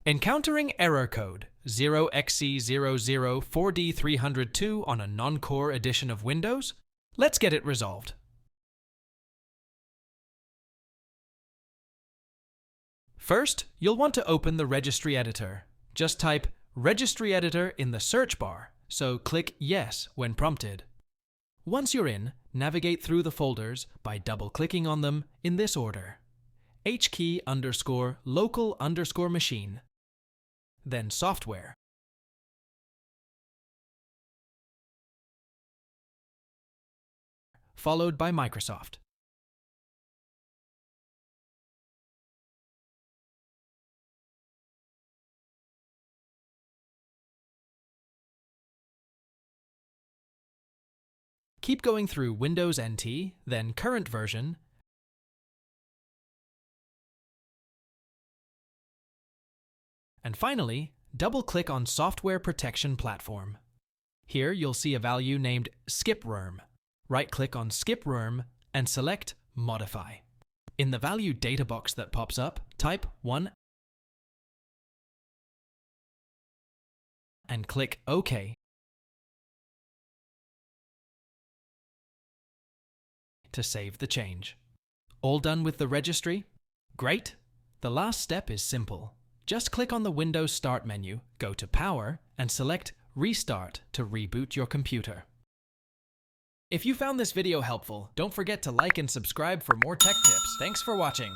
Encountering error code 0xC004D302 on a non-core edition of Windows? Let's get it resolved. First, you'll want to open the Registry editor. Just type Registry editor in the search bar, so click Yes when prompted. Once you're in, navigate through the folders by double-clicking on them in this order: hkey_local_machine, then Software, followed by Microsoft. Keep going through Windows NT, then Current Version, and finally, double-click on Software Protection Platform. Here you'll see a value named SkipROM. Right-click on SkipROM and select Modify. In the value data box that pops up, type 1 and click OK to save the change. All done with the registry? Great! The last step is simple. Just click on the Windows Start menu, go to Power, and select Restart to reboot your computer. If you found this video helpful, don't forget to like and subscribe for more tech tips. Thanks for watching.